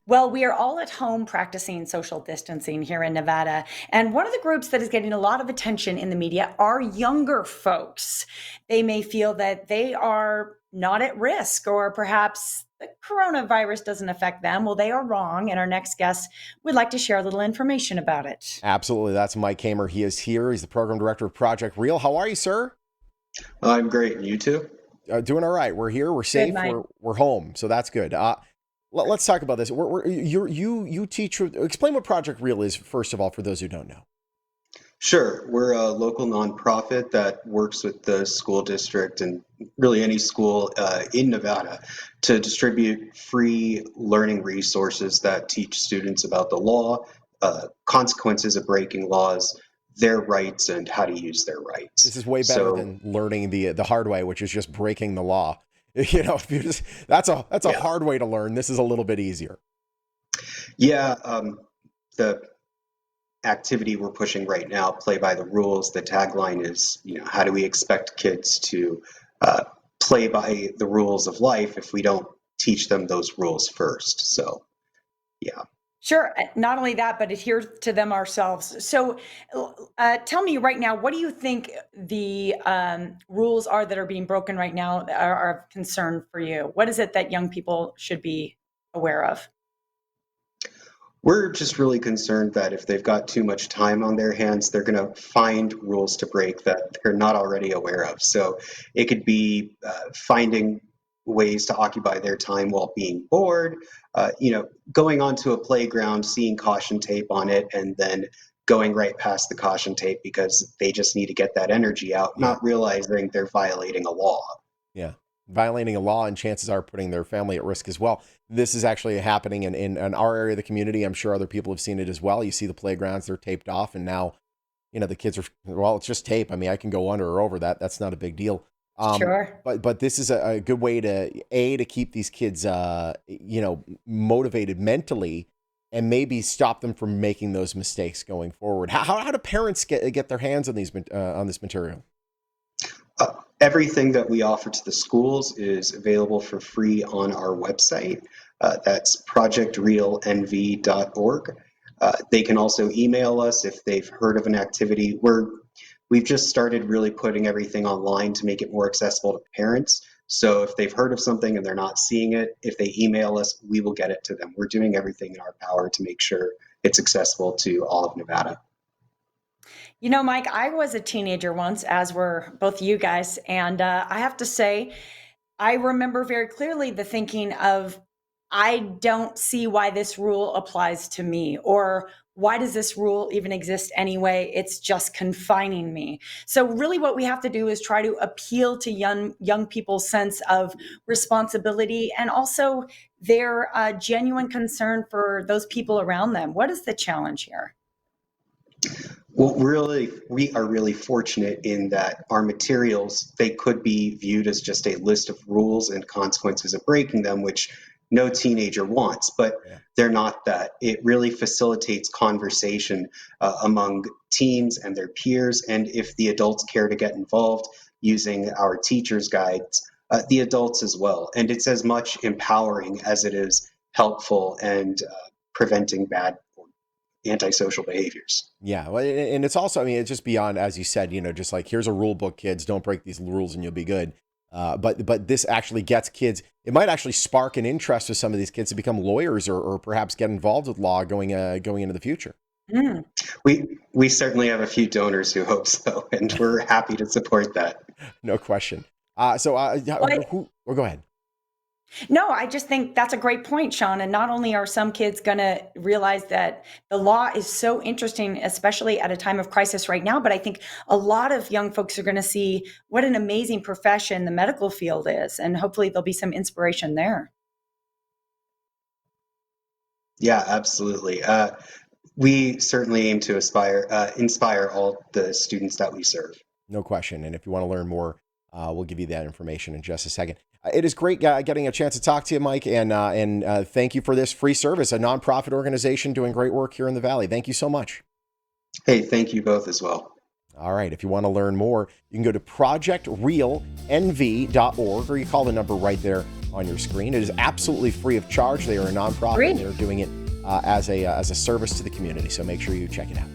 Well, we are all at home practicing social distancing here in Nevada. And one of the groups that is getting a lot of attention in the media are younger folks. They may feel that they are not at risk, or perhaps the coronavirus doesn't affect them. Well, they are wrong. And our next guest would like to share a little information about it. Absolutely. That's Mike Hamer. He is here. He's the program director of Project Real. How are you, sir? I'm great. And you too? Doing all right. We're here. We're Good, safe. Mike. We're home. So that's good. Let's talk about this. You teach. Explain what Project Real is first of all for those who don't know. Sure. We're a local nonprofit that works with the school district and really any school in Nevada to distribute free learning resources that teach students about the law, consequences of breaking laws, their rights, and how to use their rights. This is way better So, than learning the hard way, which is just breaking the law. You know, if you just that's a yeah. hard way to learn. This is a little bit easier. Yeah, the activity we're pushing right now, play by the rules. The tagline is, how do we expect kids to uh, play by the rules of life if we don't teach them those rules first? So, yeah. Sure. Not only that, but adhere to them ourselves. So tell me right now, what do you think the rules are that are being broken right now that are of concern for you? What is it that young people should be aware of? We're just really concerned that if they've got too much time on their hands, they're going to find rules to break that they're not already aware of. So it could be finding ways to occupy their time while being bored, going onto a playground, seeing caution tape on it, and then going right past the caution tape because they just need to get that energy out, Yeah. not realizing they're violating a law. Yeah. Violating a law, and chances are putting their family at risk as well. This is actually happening in our area of the community. I'm sure other people have seen it as well. You see the playgrounds, they're taped off, and now, the kids are, well, it's just tape. I mean, I can go under or over that. That's not a big deal. Sure. But this is a good way to keep these kids, motivated mentally, and maybe stop them from making those mistakes going forward. How do parents get their hands on on this material? Everything that we offer to the schools is available for free on our website. That's projectrealnv.org. They can also email us if they've heard of an activity. We've just started really putting everything online to make it more accessible to parents. So if they've heard of something and they're not seeing it, if they email us, we will get it to them. We're doing everything in our power to make sure it's accessible to all of Nevada. You know, Mike, I was a teenager once, as were both you guys. And I have to say, I remember very clearly the thinking of, I don't see why this rule applies to me, or why does this rule even exist anyway? It's just confining me. So really what we have to do is try to appeal to young people's sense of responsibility, and also their genuine concern for those people around them. What is the challenge here? Well, really, we are really fortunate in that our materials, they could be viewed as just a list of rules and consequences of breaking them, which no teenager wants, but Yeah. they're not that. It really facilitates conversation among teens and their peers, and if the adults care to get involved using our teachers' guides, the adults as well. And it's as much empowering as it is helpful and preventing bad antisocial behaviors. Yeah, well, and it's also, I mean, it's just beyond, as you said, just like, here's a rule book, kids, don't break these rules and you'll be good. But this actually gets kids. It might actually spark an interest with some of these kids to become lawyers, or perhaps get involved with law going into the future. Mm. We certainly have a few donors who hope so, and we're happy to support that. No question. Yeah, Well, go ahead. no, I just think that's a great point, Sean. And not only are some kids going to realize that the law is so interesting, especially at a time of crisis right now, but I think a lot of young folks are going to see what an amazing profession the medical field is. And hopefully there'll be some inspiration there. Yeah, absolutely. We certainly aim to inspire all the students that we serve. No question. And if you want to learn more, we'll give you that information in just a second. It is great getting a chance to talk to you, Mike, and thank you for this free service, a nonprofit organization doing great work here in the Valley. Thank you so much. Hey, thank you both as well. All right. If you want to learn more, you can go to projectrealnv.org, or you call the number right there on your screen. It is absolutely free of charge. They are a nonprofit. Agreed. They're doing it as a service to the community. So make sure you check it out.